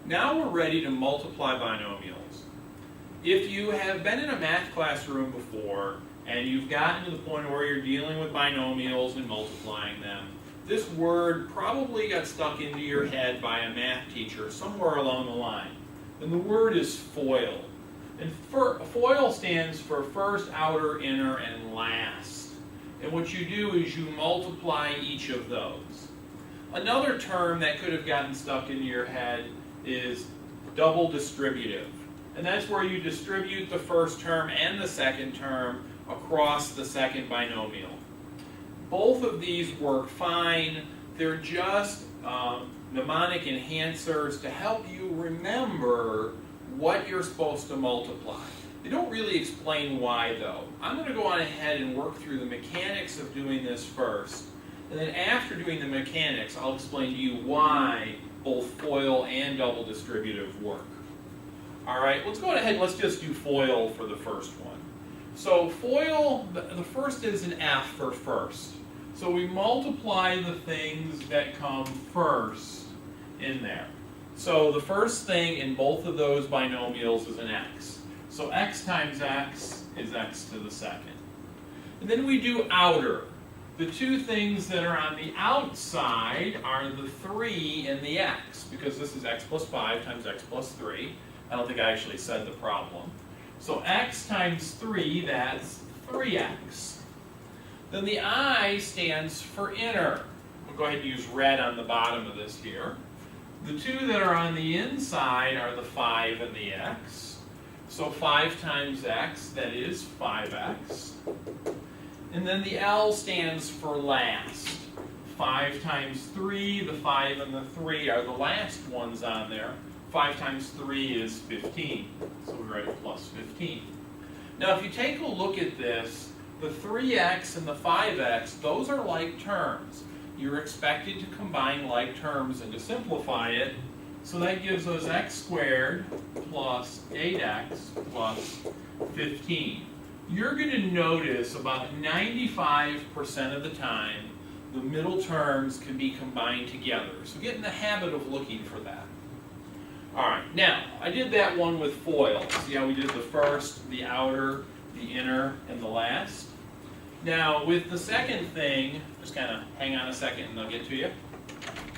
Now we're ready to multiply binomials. If you have been in a math classroom before and you've gotten to the point where you're dealing with binomials and multiplying them, this word probably got stuck into your head by a math teacher somewhere along the line. And the word is FOIL. And FOIL stands for first, outer, inner, and last. And what you do is you multiply each of those. Another term that could have gotten stuck into your head is double distributive. And that's where you distribute the first term and the second term across the second binomial. Both of these work fine. They're just mnemonic enhancers to help you remember what you're supposed to multiply. They don't really explain why, though. I'm going to go on ahead and work through the mechanics of doing this first. And then after doing the mechanics, I'll explain to you why both FOIL and double distributive work. All right, let's go ahead and let's just do FOIL for the first one. So FOIL, the first is an F for first. So we multiply the things that come first in there. So the first thing in both of those binomials is an x. So x times x is x to the second. And then we do outer. The two things that are on the outside are the 3 and the x, because this is x plus 5 times x plus 3. I don't think I actually said the problem. So x times 3, that's 3x. Then the I stands for inner. We'll go ahead and use red on the bottom of this here. The two that are on the inside are the 5 and the x. So 5 times x, that is 5x. And then the L stands for last. 5 times 3, the 5 and the 3 are the last ones on there. 5 times 3 is 15. So we write plus 15. Now if you take a look at this, the 3x and the 5x, those are like terms. You're expected to combine like terms and to simplify it. So that gives us x squared plus 8x plus 15. You're going to notice about 95% of the time the middle terms can be combined together. So get in the habit of looking for that. All right, now I did that one with FOIL. See how we did the first, the outer, the inner, and the last? Now with the second thing, just kind of hang on a second and I'll get to you.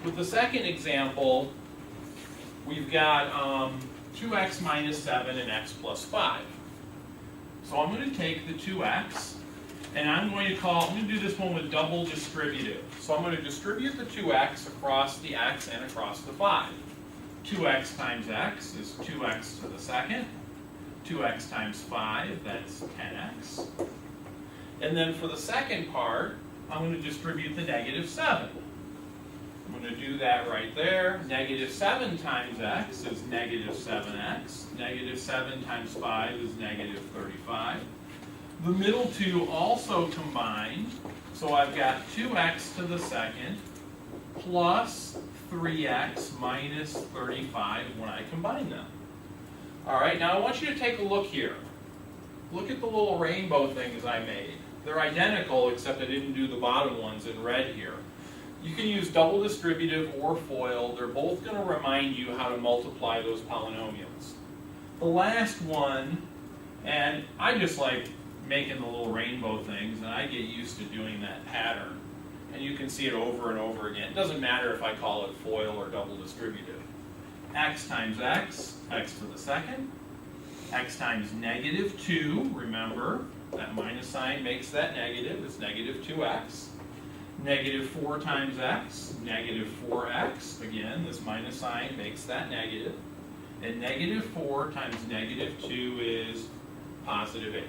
With the second example, we've got 2x minus 7 and x plus 5. So I'm going to take the 2x, and I'm going to do this one with double distributive. So I'm going to distribute the 2x across the x and across the 5. 2x times x is 2x to the second. 2x times 5, that's 10x. And then for the second part, I'm going to distribute the negative 7. I'm going to do that right there. Negative 7 times x is negative 7x. Negative 7 times 5 is negative 35. The middle two also combine, so I've got 2x to the second plus 3x minus 35 when I combine them. All right, now I want you to take a look here. Look at the little rainbow things I made. They're identical, except I didn't do the bottom ones in red here. You can use double distributive or FOIL. They're both going to remind you how to multiply those polynomials. The last one, and I just like making the little rainbow things, and I get used to doing that pattern. And you can see it over and over again. It doesn't matter if I call it FOIL or double distributive. X times x, x to the second. X times negative 2, remember, that minus sign makes that negative. It's negative 2x. Negative 4 times x, negative 4x. Again, this minus sign makes that negative. And negative 4 times negative 2 is positive 8.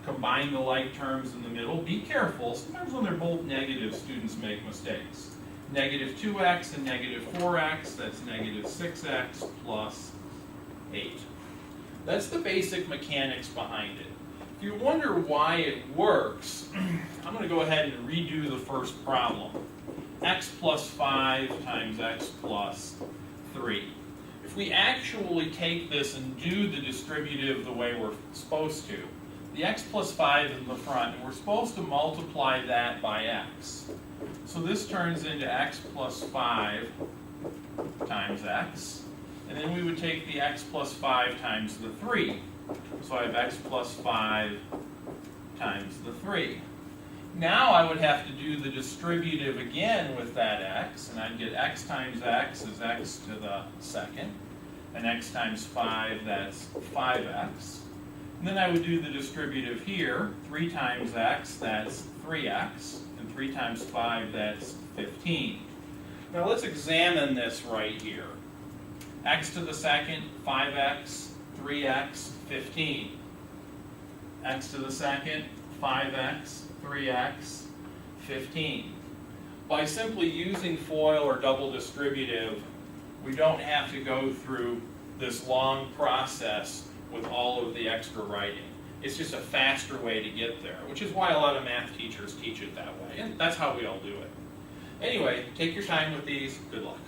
Combine the like terms in the middle. Be careful. Sometimes when they're both negative, students make mistakes. Negative 2x and negative 4x, that's negative 6x plus 8. That's the basic mechanics behind it. If you wonder why it works, I'm going to go ahead and redo the first problem. X plus 5 times x plus 3. If we actually take this and do the distributive the way we're supposed to, the x plus 5 in the front, and we're supposed to multiply that by x. So this turns into x plus 5 times x. And then we would take the x plus 5 times the 3. So I have x plus 5 times the 3. Now I would have to do the distributive again with that x, and I'd get x times x is x to the second, and x times 5, that's 5x. And then I would do the distributive here, 3 times x, that's 3x, and 3 times 5, that's 15. Now let's examine this right here. X to the second, 5x, 3x, 15. X to the second, 5x, 3x, 15. By simply using FOIL or double distributive, we don't have to go through this long process with all of the extra writing. It's just a faster way to get there, which is why a lot of math teachers teach it that way, and that's how we all do it. Anyway, take your time with these. Good luck.